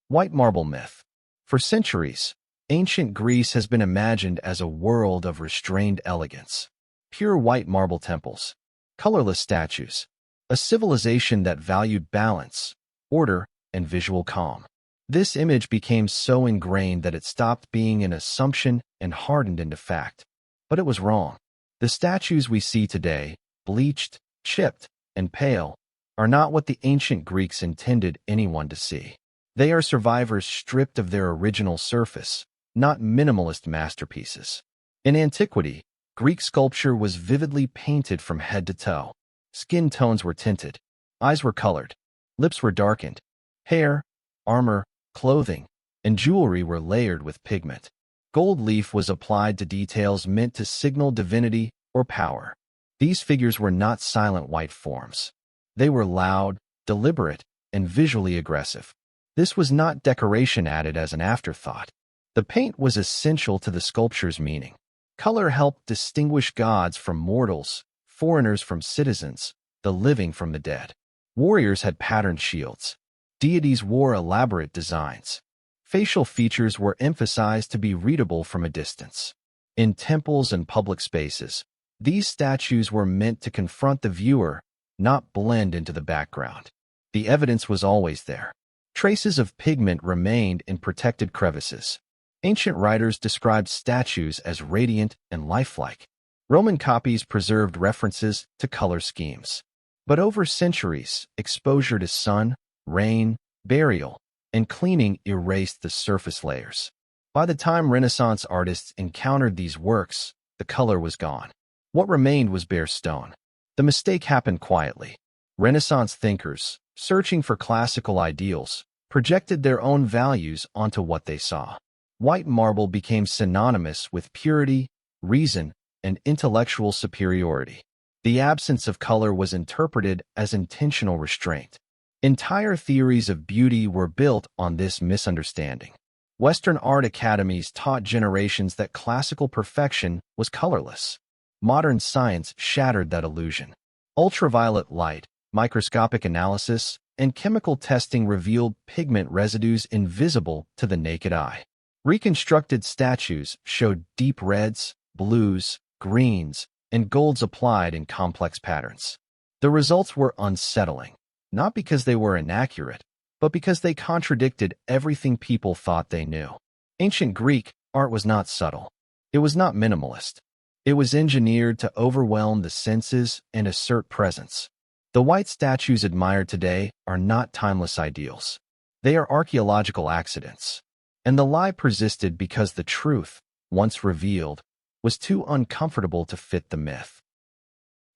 White marble myth. For centuries, ancient Greece has been imagined as a world of restrained elegance. Pure white marble temples, colorless statues, a civilization that valued balance, order, and visual calm. This image became so ingrained that it stopped being an assumption and hardened into fact. But it was wrong. The statues we see today, bleached, chipped, and pale, are not what the ancient Greeks intended anyone to see. They are survivors stripped of their original surface, not minimalist masterpieces. In antiquity, Greek sculpture was vividly painted from head to toe. Skin tones were tinted, eyes were colored, lips were darkened, hair, armor, clothing, and jewelry were layered with pigment. Gold leaf was applied to details meant to signal divinity or power. These figures were not silent white forms. They were loud, deliberate, and visually aggressive. This was not decoration added as an afterthought. The paint was essential to the sculpture's meaning. Color helped distinguish gods from mortals, foreigners from citizens, the living from the dead. Warriors had patterned shields. Deities wore elaborate designs. Facial features were emphasized to be readable from a distance. In temples and public spaces, these statues were meant to confront the viewer, not blend into the background. The evidence was always there. Traces of pigment remained in protected crevices. Ancient writers described statues as radiant and lifelike. Roman copies preserved references to color schemes. But over centuries, exposure to sun, rain, burial, and cleaning erased the surface layers. By the time Renaissance artists encountered these works, the color was gone. What remained was bare stone. The mistake happened quietly. Renaissance thinkers, searching for classical ideals, projected their own values onto what they saw. White marble became synonymous with purity, reason, and intellectual superiority. The absence of color was interpreted as intentional restraint. Entire theories of beauty were built on this misunderstanding. Western art academies taught generations that classical perfection was colorless. Modern science shattered that illusion. Ultraviolet light, microscopic analysis, and chemical testing revealed pigment residues invisible to the naked eye. Reconstructed statues showed deep reds, blues, greens, and golds applied in complex patterns. The results were unsettling, not because they were inaccurate, but because they contradicted everything people thought they knew. Ancient Greek art was not subtle. It was not minimalist. It was engineered to overwhelm the senses and assert presence. The white statues admired today are not timeless ideals. They are archaeological accidents. And the lie persisted because the truth, once revealed, was too uncomfortable to fit the myth.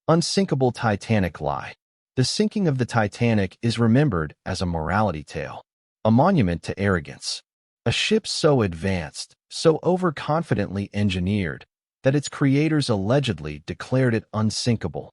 Unsinkable Titanic Lie. The sinking of the Titanic is remembered as a morality tale, a monument to arrogance. A ship so advanced, so overconfidently engineered, that its creators allegedly declared it unsinkable,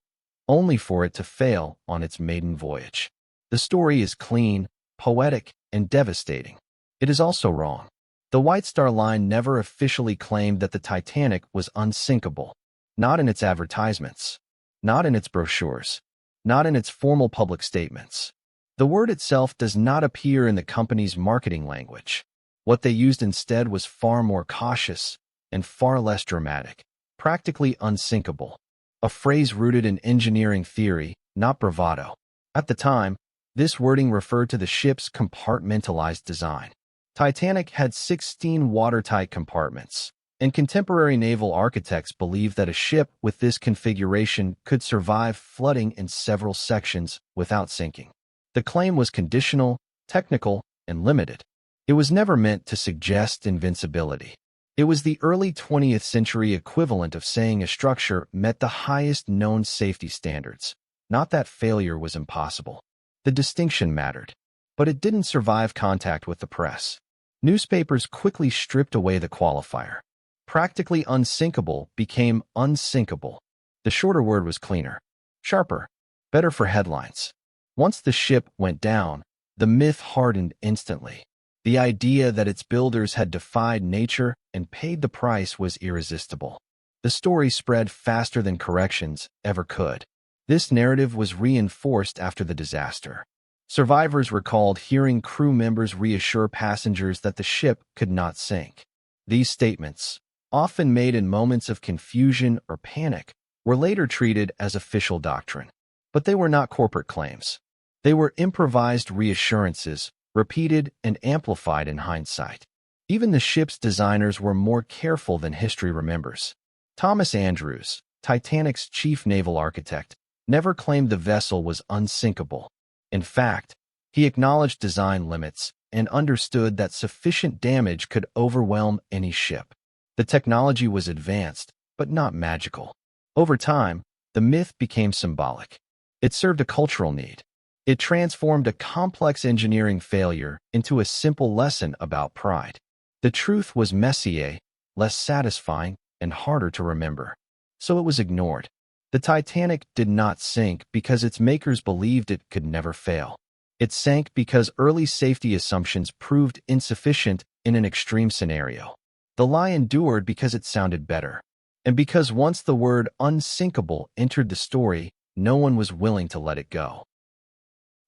only for it to fail on its maiden voyage. The story is clean, poetic, and devastating. It is also wrong. The White Star Line never officially claimed that the Titanic was unsinkable, not in its advertisements, not in its brochures, not in its formal public statements. The word itself does not appear in the company's marketing language. What they used instead was far more cautious and far less dramatic, practically unsinkable, a phrase rooted in engineering theory, not bravado. At the time, this wording referred to the ship's compartmentalized design. Titanic had 16 watertight compartments, and contemporary naval architects believed that a ship with this configuration could survive flooding in several sections without sinking. The claim was conditional, technical, and limited. It was never meant to suggest invincibility. It was the early 20th century equivalent of saying a structure met the highest known safety standards, not that failure was impossible. The distinction mattered, but it didn't survive contact with the press. Newspapers quickly stripped away the qualifier. Practically unsinkable became unsinkable. The shorter word was cleaner, sharper, better for headlines. Once the ship went down, the myth hardened instantly. The idea that its builders had defied nature and paid the price was irresistible. The story spread faster than corrections ever could. This narrative was reinforced after the disaster. Survivors recalled hearing crew members reassure passengers that the ship could not sink. These statements, often made in moments of confusion or panic, were later treated as official doctrine. But they were not corporate claims. They were improvised reassurances, repeated and amplified in hindsight. Even the ship's designers were more careful than history remembers. Thomas Andrews, Titanic's chief naval architect, never claimed the vessel was unsinkable. In fact, he acknowledged design limits and understood that sufficient damage could overwhelm any ship. The technology was advanced, but not magical. Over time, the myth became symbolic. It served a cultural need. It transformed a complex engineering failure into a simple lesson about pride. The truth was messier, less satisfying, and harder to remember. So it was ignored. The Titanic did not sink because its makers believed it could never fail. It sank because early safety assumptions proved insufficient in an extreme scenario. The lie endured because it sounded better. And because once the word unsinkable entered the story, no one was willing to let it go.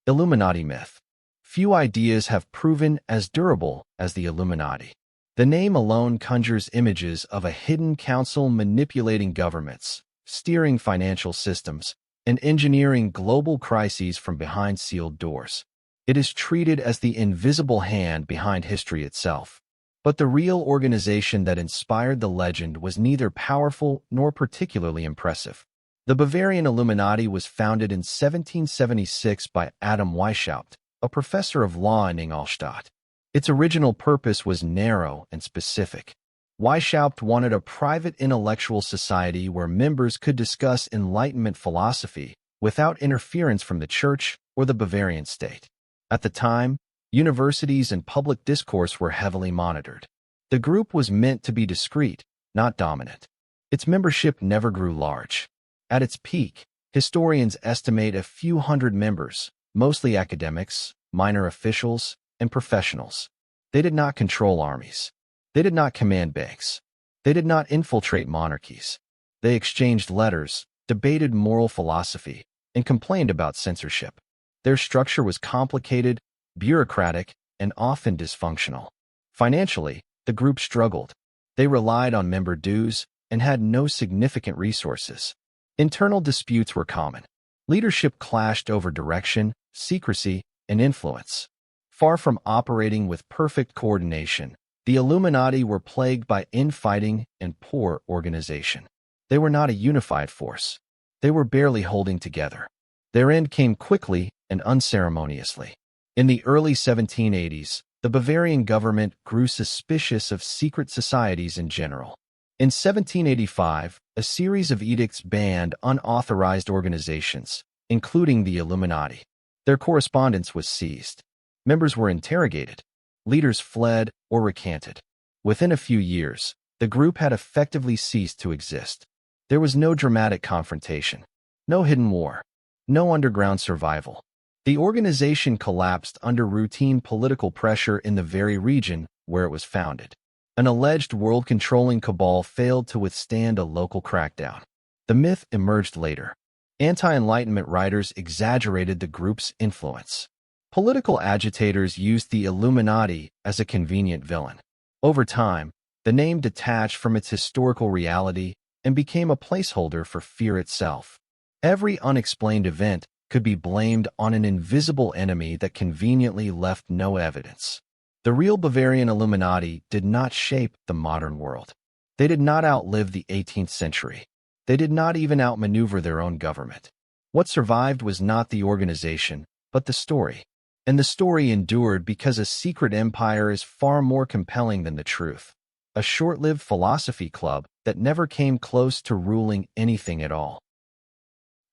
Illuminati Myth. Few ideas have proven as durable as the Illuminati. The name alone conjures images of a hidden council manipulating governments, steering financial systems, and engineering global crises from behind sealed doors. It is treated as the invisible hand behind history itself. But the real organization that inspired the legend was neither powerful nor particularly impressive. The Bavarian Illuminati was founded in 1776 by Adam Weishaupt, a professor of law in Ingolstadt. Its original purpose was narrow and specific. Weishaupt wanted a private intellectual society where members could discuss Enlightenment philosophy without interference from the church or the Bavarian state. At the time, universities and public discourse were heavily monitored. The group was meant to be discreet, not dominant. Its membership never grew large. At its peak, historians estimate a few hundred members, mostly academics, minor officials, and professionals. They did not control armies. They did not command banks. They did not infiltrate monarchies. They exchanged letters, debated moral philosophy, and complained about censorship. Their structure was complicated, bureaucratic, and often dysfunctional. Financially, the group struggled. They relied on member dues and had no significant resources. Internal disputes were common. Leadership clashed over direction, secrecy, and influence. Far from operating with perfect coordination, the Illuminati were plagued by infighting and poor organization. They were not a unified force. They were barely holding together. Their end came quickly and unceremoniously. In the early 1780s, the Bavarian government grew suspicious of secret societies in general. In 1785, a series of edicts banned unauthorized organizations, including the Illuminati. Their correspondence was seized. Members were interrogated. Leaders fled or recanted. Within a few years, the group had effectively ceased to exist. There was no dramatic confrontation, no hidden war, no underground survival. The organization collapsed under routine political pressure in the very region where it was founded. An alleged world-controlling cabal failed to withstand a local crackdown. The myth emerged later. Anti-Enlightenment writers exaggerated the group's influence. Political agitators used the Illuminati as a convenient villain. Over time, the name detached from its historical reality and became a placeholder for fear itself. Every unexplained event could be blamed on an invisible enemy that conveniently left no evidence. The real Bavarian Illuminati did not shape the modern world. They did not outlive the 18th century. They did not even outmaneuver their own government. What survived was not the organization, but the story. And the story endured because a secret empire is far more compelling than the truth. A short-lived philosophy club that never came close to ruling anything at all.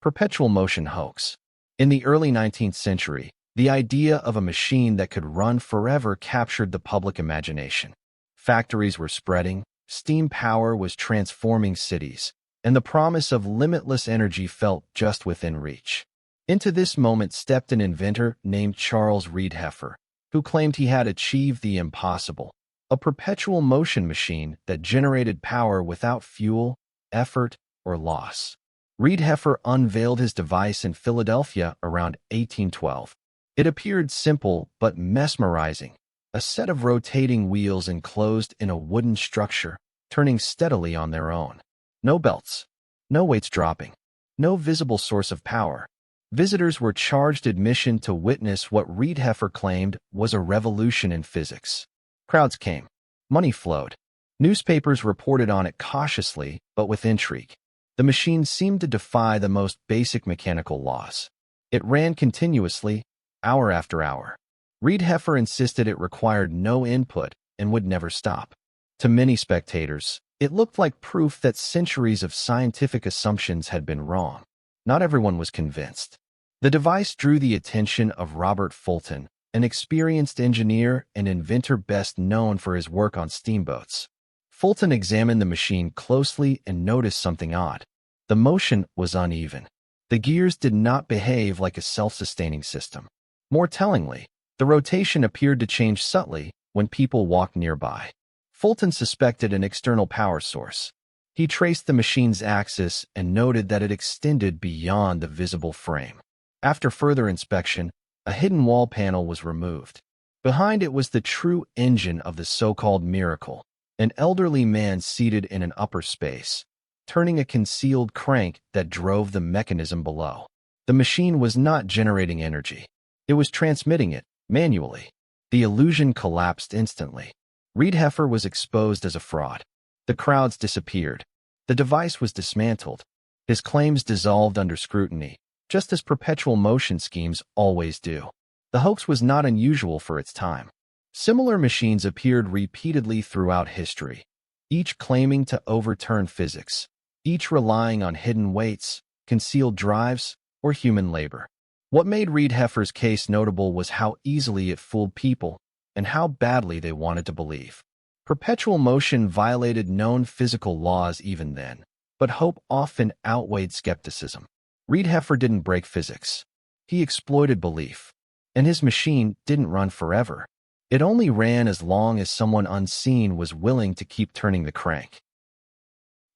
Perpetual motion hoax. In the early 19th century, the idea of a machine that could run forever captured the public imagination. Factories were spreading, steam power was transforming cities, and the promise of limitless energy felt just within reach. Into this moment stepped an inventor named Charles Reed Heffer, who claimed he had achieved the impossible, a perpetual motion machine that generated power without fuel, effort, or loss. Reed Heffer unveiled his device in Philadelphia around 1812. It appeared simple but mesmerizing, a set of rotating wheels enclosed in a wooden structure, turning steadily on their own. No belts, no weights dropping, no visible source of power. Visitors were charged admission to witness what Reed Heffer claimed was a revolution in physics. Crowds came. Money flowed. Newspapers reported on it cautiously, but with intrigue. The machine seemed to defy the most basic mechanical laws. It ran continuously, hour after hour. Reed Heffer insisted it required no input and would never stop. To many spectators, it looked like proof that centuries of scientific assumptions had been wrong. Not everyone was convinced. The device drew the attention of Robert Fulton, an experienced engineer and inventor best known for his work on steamboats. Fulton examined the machine closely and noticed something odd. The motion was uneven. The gears did not behave like a self-sustaining system. More tellingly, the rotation appeared to change subtly when people walked nearby. Fulton suspected an external power source. He traced the machine's axis and noted that it extended beyond the visible frame. After further inspection, a hidden wall panel was removed. Behind it was the true engine of the so-called miracle, an elderly man seated in an upper space, turning a concealed crank that drove the mechanism below. The machine was not generating energy. It was transmitting it, manually. The illusion collapsed instantly. Reed Heffer was exposed as a fraud. The crowds disappeared. The device was dismantled. His claims dissolved under scrutiny, just as perpetual motion schemes always do. The hoax was not unusual for its time. Similar machines appeared repeatedly throughout history, each claiming to overturn physics, each relying on hidden weights, concealed drives, or human labor. What made Reed Heffer's case notable was how easily it fooled people and how badly they wanted to believe. Perpetual motion violated known physical laws even then, but hope often outweighed skepticism. Reed Heffer didn't break physics. He exploited belief. And his machine didn't run forever. It only ran as long as someone unseen was willing to keep turning the crank.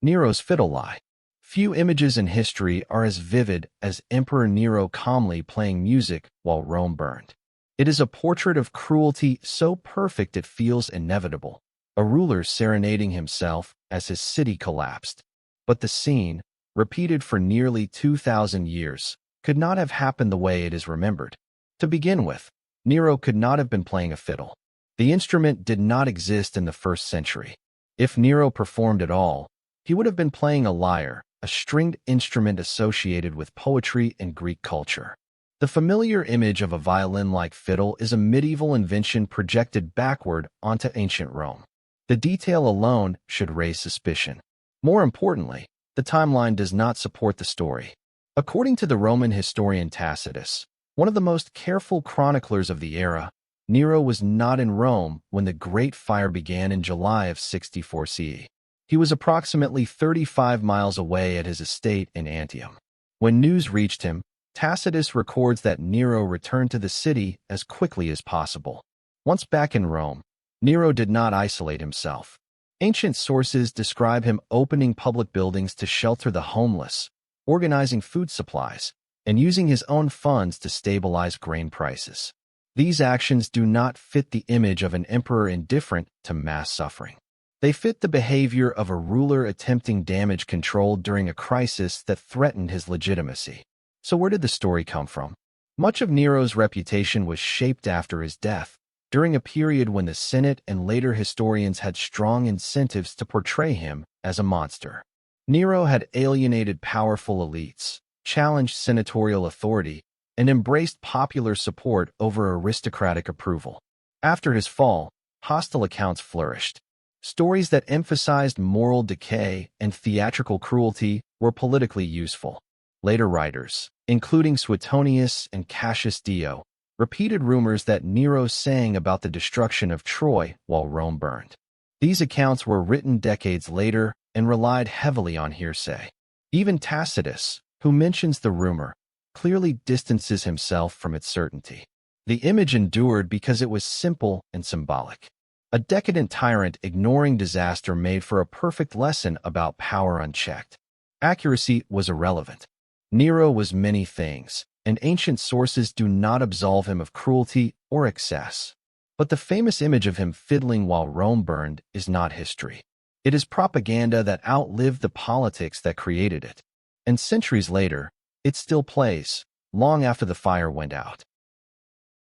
Nero's Fiddle Lie. Few images in history are as vivid as Emperor Nero calmly playing music while Rome burned. It is a portrait of cruelty so perfect it feels inevitable. A ruler serenading himself as his city collapsed. But the scene, repeated for nearly 2,000 years, could not have happened the way it is remembered. To begin with, Nero could not have been playing a fiddle. The instrument did not exist in the 1st century. If Nero performed at all, he would have been playing a lyre, a stringed instrument associated with poetry and Greek culture. The familiar image of a violin-like fiddle is a medieval invention projected backward onto ancient Rome. The detail alone should raise suspicion. More importantly, the timeline does not support the story. According to the Roman historian Tacitus, one of the most careful chroniclers of the era, Nero was not in Rome when the Great Fire began in July of 64 CE. He was approximately 35 miles away at his estate in Antium. When news reached him, Tacitus records that Nero returned to the city as quickly as possible. Once back in Rome, Nero did not isolate himself. Ancient sources describe him opening public buildings to shelter the homeless, organizing food supplies, and using his own funds to stabilize grain prices. These actions do not fit the image of an emperor indifferent to mass suffering. They fit the behavior of a ruler attempting damage control during a crisis that threatened his legitimacy. So where did the story come from? Much of Nero's reputation was shaped after his death, during a period when the Senate and later historians had strong incentives to portray him as a monster. Nero had alienated powerful elites, challenged senatorial authority, and embraced popular support over aristocratic approval. After his fall, hostile accounts flourished. Stories that emphasized moral decay and theatrical cruelty were politically useful. Later writers, including Suetonius and Cassius Dio, repeated rumors that Nero sang about the destruction of Troy while Rome burned. These accounts were written decades later and relied heavily on hearsay. Even Tacitus, who mentions the rumor, clearly distances himself from its certainty. The image endured because it was simple and symbolic. A decadent tyrant ignoring disaster made for a perfect lesson about power unchecked. Accuracy was irrelevant. Nero was many things, and ancient sources do not absolve him of cruelty or excess. But the famous image of him fiddling while Rome burned is not history. It is propaganda that outlived the politics that created it. And centuries later, it still plays, long after the fire went out.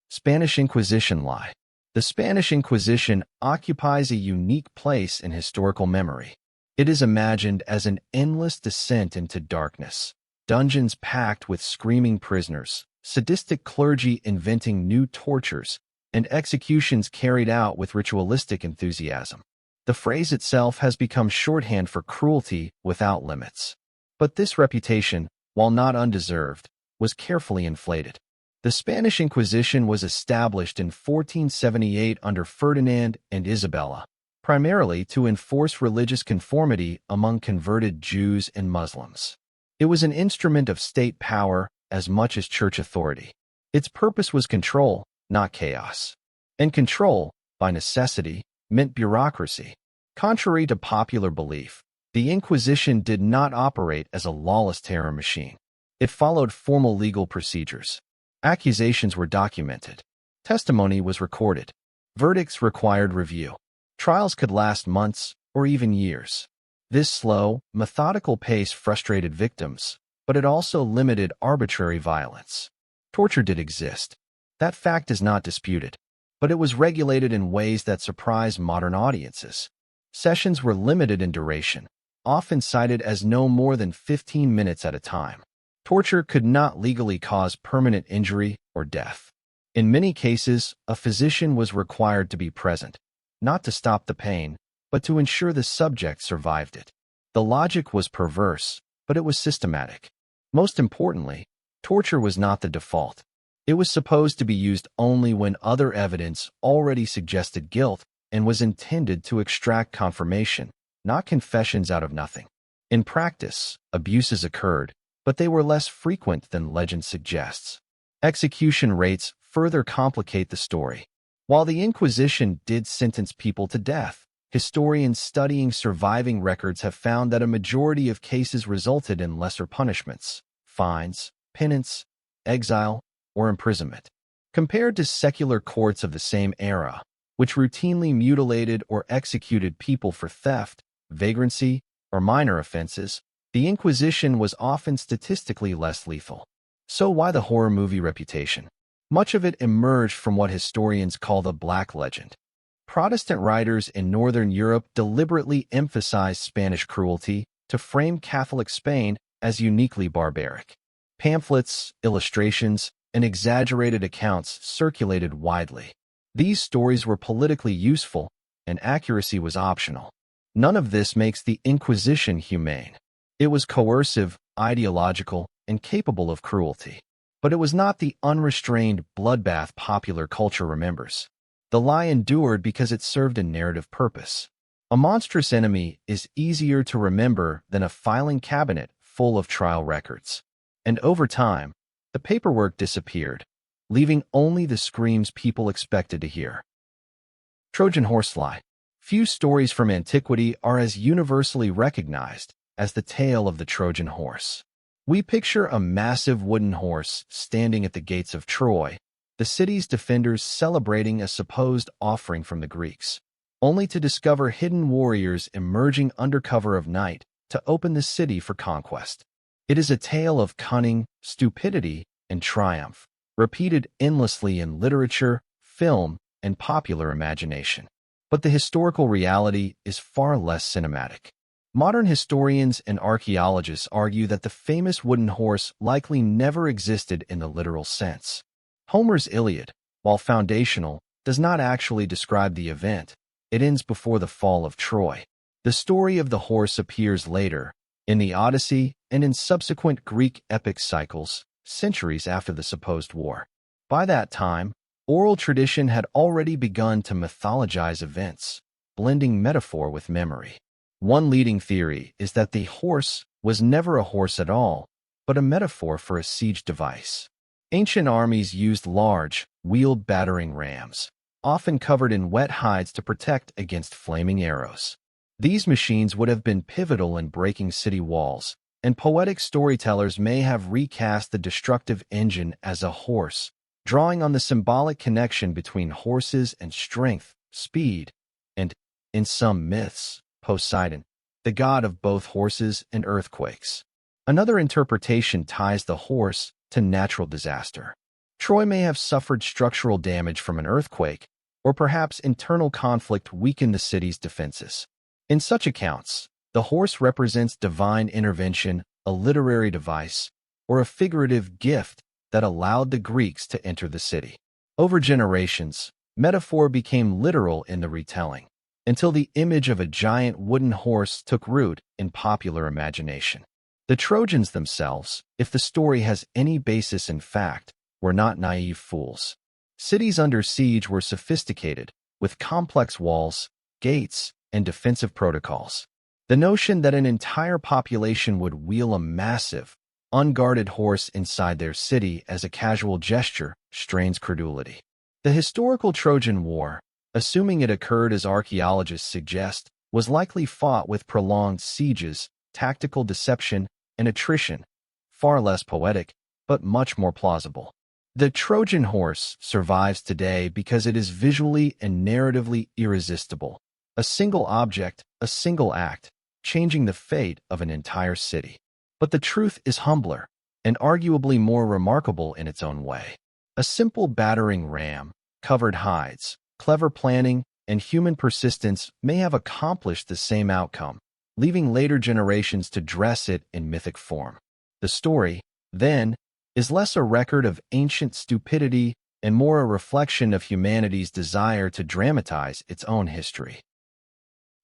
Spanish Inquisition Lie. The Spanish Inquisition occupies a unique place in historical memory. It is imagined as an endless descent into darkness, dungeons packed with screaming prisoners, sadistic clergy inventing new tortures, and executions carried out with ritualistic enthusiasm. The phrase itself has become shorthand for cruelty without limits. But this reputation, while not undeserved, was carefully inflated. The Spanish Inquisition was established in 1478 under Ferdinand and Isabella, primarily to enforce religious conformity among converted Jews and Muslims. It was an instrument of state power as much as church authority. Its purpose was control, not chaos. And control, by necessity, meant bureaucracy. Contrary to popular belief, the Inquisition did not operate as a lawless terror machine. It followed formal legal procedures. Accusations were documented. Testimony was recorded. Verdicts required review. Trials could last months or even years. This slow, methodical pace frustrated victims, but it also limited arbitrary violence. Torture did exist. That fact is not disputed. But it was regulated in ways that surprised modern audiences. Sessions were limited in duration, often cited as no more than 15 minutes at a time. Torture could not legally cause permanent injury or death. In many cases, a physician was required to be present, not to stop the pain, but to ensure the subject survived it. The logic was perverse, but it was systematic. Most importantly, torture was not the default. It was supposed to be used only when other evidence already suggested guilt and was intended to extract confirmation, not confessions out of nothing. In practice, abuses occurred, but they were less frequent than legend suggests. Execution rates further complicate the story. While the Inquisition did sentence people to death, historians studying surviving records have found that a majority of cases resulted in lesser punishments, fines, penance, exile, or imprisonment. Compared to secular courts of the same era, which routinely mutilated or executed people for theft, vagrancy, or minor offenses, the Inquisition was often statistically less lethal. So why the horror movie reputation? Much of it emerged from what historians call the Black Legend. Protestant writers in Northern Europe deliberately emphasized Spanish cruelty to frame Catholic Spain as uniquely barbaric. Pamphlets, illustrations, and exaggerated accounts circulated widely. These stories were politically useful, and accuracy was optional. None of this makes the Inquisition humane. It was coercive, ideological, and capable of cruelty. But it was not the unrestrained bloodbath popular culture remembers. The lie endured because it served a narrative purpose. A monstrous enemy is easier to remember than a filing cabinet full of trial records. And over time, the paperwork disappeared, leaving only the screams people expected to hear. Trojan Horse Lie. Few stories from antiquity are as universally recognized as the tale of the Trojan horse. We picture a massive wooden horse standing at the gates of Troy, the city's defenders celebrating a supposed offering from the Greeks, only to discover hidden warriors emerging under cover of night to open the city for conquest. It is a tale of cunning, stupidity, and triumph, repeated endlessly in literature, film, and popular imagination. But the historical reality is far less cinematic. Modern historians and archaeologists argue that the famous wooden horse likely never existed in the literal sense. Homer's Iliad, while foundational, does not actually describe the event. It ends before the fall of Troy. The story of the horse appears later, in the Odyssey and in subsequent Greek epic cycles, centuries after the supposed war. By that time, oral tradition had already begun to mythologize events, blending metaphor with memory. One leading theory is that the horse was never a horse at all, but a metaphor for a siege device. Ancient armies used large, wheeled battering rams, often covered in wet hides to protect against flaming arrows. These machines would have been pivotal in breaking city walls and poetic storytellers may have recast the destructive engine as a horse, drawing on the symbolic connection between horses and strength, speed, and, in some myths, Poseidon, the god of both horses and earthquakes. Another interpretation ties the horse to natural disaster. Troy may have suffered structural damage from an earthquake, or perhaps internal conflict weakened the city's defenses. In such accounts, the horse represents divine intervention, a literary device, or a figurative gift that allowed the Greeks to enter the city. Over generations, metaphor became literal in the retelling, until the image of a giant wooden horse took root in popular imagination. The Trojans themselves, if the story has any basis in fact, were not naive fools. Cities under siege were sophisticated, with complex walls, gates, and defensive protocols. The notion that an entire population would wheel a massive, unguarded horse inside their city as a casual gesture strains credulity. The historical Trojan War, assuming it occurred as archaeologists suggest, was likely fought with prolonged sieges, tactical deception, and attrition, far less poetic, but much more plausible. The Trojan horse survives today because it is visually and narratively irresistible. A single object, a single act, changing the fate of an entire city. But the truth is humbler, and arguably more remarkable in its own way. A simple battering ram, covered hides, clever planning, and human persistence may have accomplished the same outcome, leaving later generations to dress it in mythic form. The story, then, is less a record of ancient stupidity and more a reflection of humanity's desire to dramatize its own history.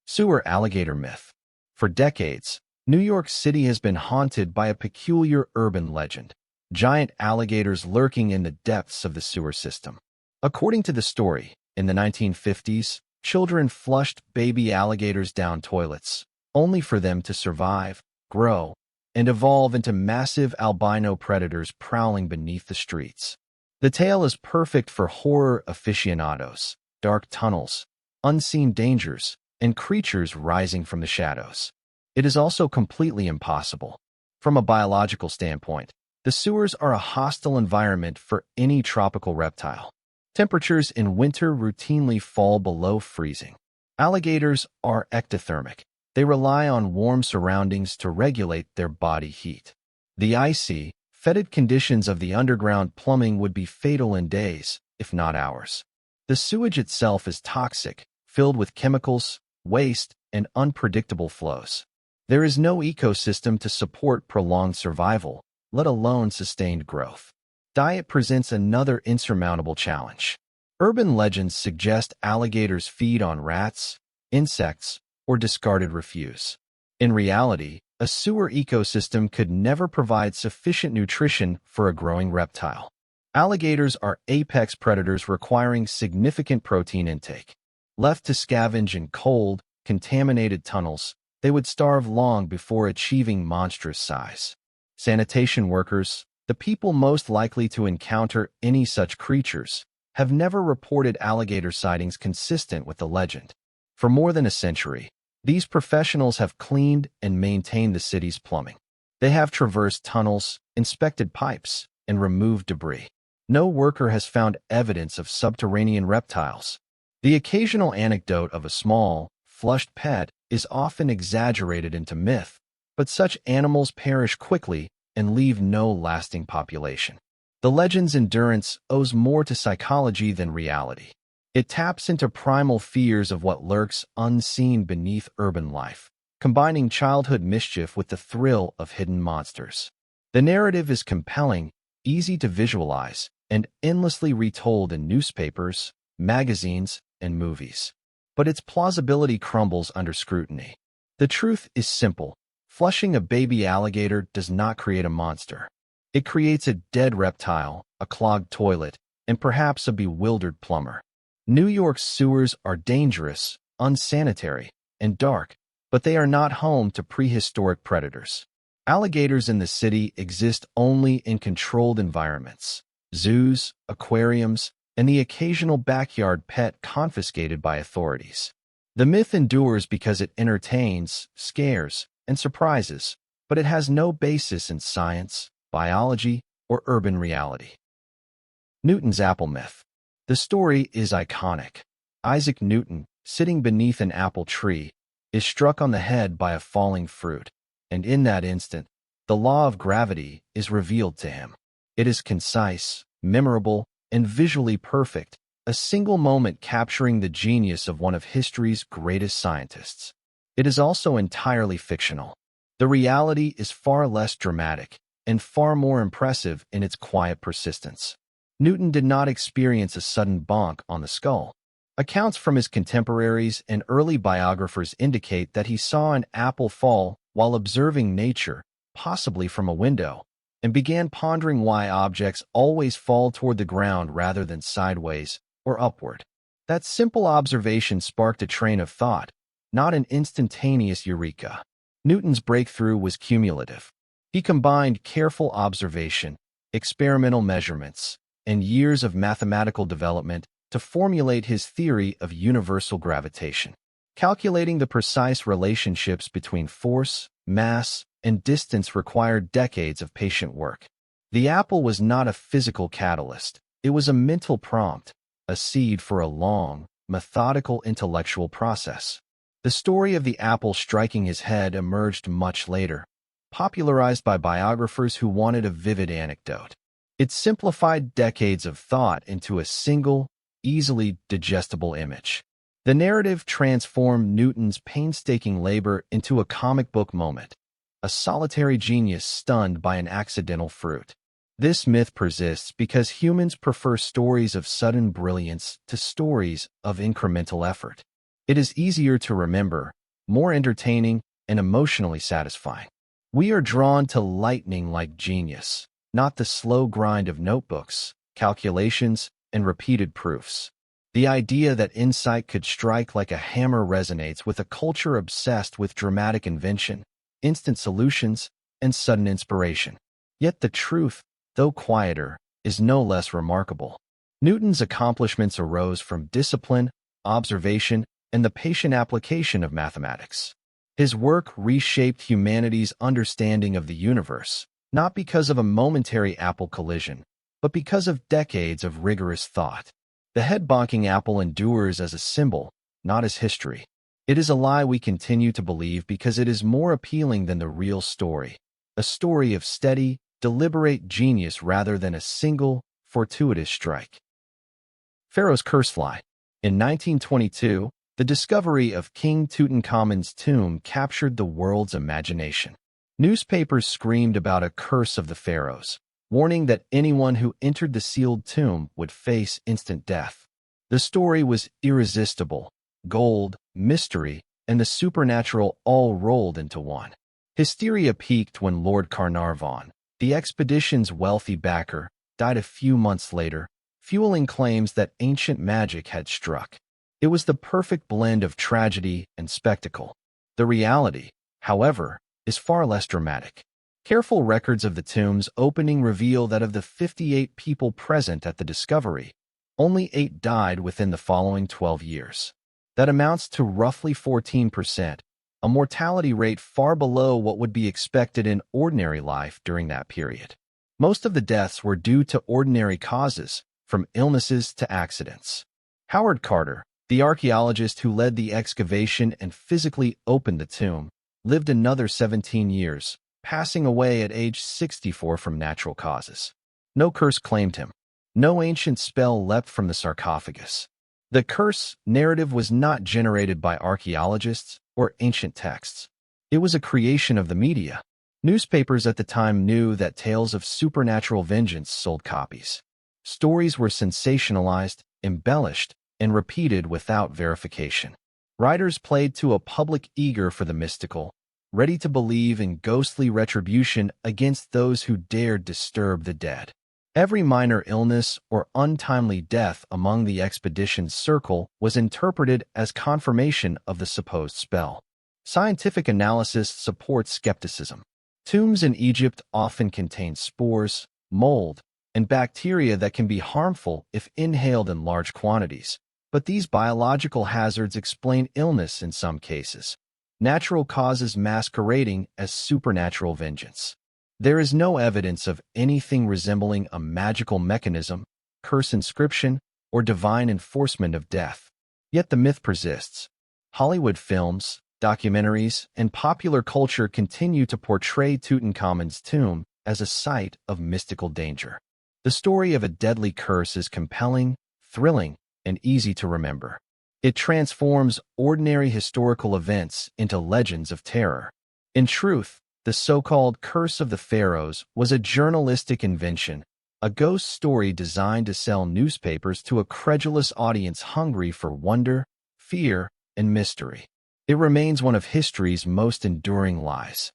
Sewer Alligator Myth. For decades, New York City has been haunted by a peculiar urban legend, giant alligators lurking in the depths of the sewer system. According to the story, in the 1950s, children flushed baby alligators down toilets, only for them to survive, grow, and evolve into massive albino predators prowling beneath the streets. The tale is perfect for horror aficionados: dark tunnels, unseen dangers, and creatures rising from the shadows. It is also completely impossible. From a biological standpoint, the sewers are a hostile environment for any tropical reptile. Temperatures in winter routinely fall below freezing. Alligators are ectothermic. They rely on warm surroundings to regulate their body heat. The icy, fetid conditions of the underground plumbing would be fatal in days, if not hours. The sewage itself is toxic, filled with chemicals, waste, and unpredictable flows. There is no ecosystem to support prolonged survival, let alone sustained growth. Diet presents another insurmountable challenge. Urban legends suggest alligators feed on rats, insects, or discarded refuse. In reality, a sewer ecosystem could never provide sufficient nutrition for a growing reptile. Alligators are apex predators requiring significant protein intake. Left to scavenge in cold, contaminated tunnels, they would starve long before achieving monstrous size. Sanitation workers, the people most likely to encounter any such creatures, have never reported alligator sightings consistent with the legend. For more than a century, these professionals have cleaned and maintained the city's plumbing. They have traversed tunnels, inspected pipes, and removed debris. No worker has found evidence of subterranean reptiles. The occasional anecdote of a small, flushed pet is often exaggerated into myth, but such animals perish quickly and leave no lasting population. The legend's endurance owes more to psychology than reality. It taps into primal fears of what lurks unseen beneath urban life, combining childhood mischief with the thrill of hidden monsters. The narrative is compelling, easy to visualize, and endlessly retold in newspapers, magazines, and movies. But its plausibility crumbles under scrutiny. The truth is simple. Flushing a baby alligator does not create a monster. It creates a dead reptile, a clogged toilet, and perhaps a bewildered plumber. New York's sewers are dangerous, unsanitary, and dark, but they are not home to prehistoric predators. Alligators in the city exist only in controlled environments: zoos, aquariums, and the occasional backyard pet confiscated by authorities. The myth endures because it entertains, scares, and surprises, but it has no basis in science, biology, or urban reality. Newton's apple myth. The story is iconic. Isaac Newton, sitting beneath an apple tree, is struck on the head by a falling fruit, and in that instant, the law of gravity is revealed to him. It is concise, memorable, and visually perfect, a single moment capturing the genius of one of history's greatest scientists. It is also entirely fictional. The reality is far less dramatic and far more impressive in its quiet persistence. Newton did not experience a sudden bonk on the skull. Accounts from his contemporaries and early biographers indicate that he saw an apple fall while observing nature, possibly from a window, and began pondering why objects always fall toward the ground rather than sideways or upward. That simple observation sparked a train of thought, not an instantaneous eureka. Newton's breakthrough was cumulative. He combined careful observation, experimental measurements, and years of mathematical development to formulate his theory of universal gravitation. Calculating the precise relationships between force, mass, and distance required decades of patient work. The apple was not a physical catalyst. It was a mental prompt, a seed for a long, methodical intellectual process. The story of the apple striking his head emerged much later, popularized by biographers who wanted a vivid anecdote. It simplified decades of thought into a single, easily digestible image. The narrative transformed Newton's painstaking labor into a comic book moment, a solitary genius stunned by an accidental fruit. This myth persists because humans prefer stories of sudden brilliance to stories of incremental effort. It is easier to remember, more entertaining, and emotionally satisfying. We are drawn to lightning-like genius, not the slow grind of notebooks, calculations, and repeated proofs. The idea that insight could strike like a hammer resonates with a culture obsessed with dramatic invention, instant solutions, and sudden inspiration. Yet the truth, though quieter, is no less remarkable. Newton's accomplishments arose from discipline, observation, and the patient application of mathematics. His work reshaped humanity's understanding of the universe, not because of a momentary apple collision, but because of decades of rigorous thought. The head-bonking apple endures as a symbol, not as history. It is a lie we continue to believe because it is more appealing than the real story, a story of steady, deliberate genius rather than a single, fortuitous strike. Pharaoh's Curse Lie. In 1922, the discovery of King Tutankhamun's tomb captured the world's imagination. Newspapers screamed about a curse of the pharaohs, warning that anyone who entered the sealed tomb would face instant death. The story was irresistible: gold, mystery, and the supernatural all rolled into one. Hysteria peaked when Lord Carnarvon, the expedition's wealthy backer, died a few months later, fueling claims that ancient magic had struck. It was the perfect blend of tragedy and spectacle. The reality, however, is far less dramatic. Careful records of the tomb's opening reveal that of the 58 people present at the discovery, only 8 died within the following 12 years. That amounts to roughly 14%, a mortality rate far below what would be expected in ordinary life during that period. Most of the deaths were due to ordinary causes, from illnesses to accidents. Howard Carter, the archaeologist who led the excavation and physically opened the tomb, lived another 17 years, passing away at age 64 from natural causes. No curse claimed him. No ancient spell leapt from the sarcophagus. The curse narrative was not generated by archaeologists or ancient texts. It was a creation of the media. Newspapers at the time knew that tales of supernatural vengeance sold copies. Stories were sensationalized, embellished, and repeated without verification. Writers played to a public eager for the mystical, ready to believe in ghostly retribution against those who dared disturb the dead. Every minor illness or untimely death among the expedition's circle was interpreted as confirmation of the supposed spell. Scientific analysis supports skepticism. Tombs in Egypt often contain spores, mold, and bacteria that can be harmful if inhaled in large quantities, but these biological hazards explain illness in some cases. natural causes masquerading as supernatural vengeance. There is no evidence of anything resembling a magical mechanism, curse inscription, or divine enforcement of death. Yet the myth persists. Hollywood films, documentaries, and popular culture continue to portray Tutankhamun's tomb as a site of mystical danger. The story of a deadly curse is compelling, thrilling, and easy to remember. It transforms ordinary historical events into legends of terror. In truth, the so-called Curse of the Pharaohs was a journalistic invention, a ghost story designed to sell newspapers to a credulous audience hungry for wonder, fear, and mystery. It remains one of history's most enduring lies.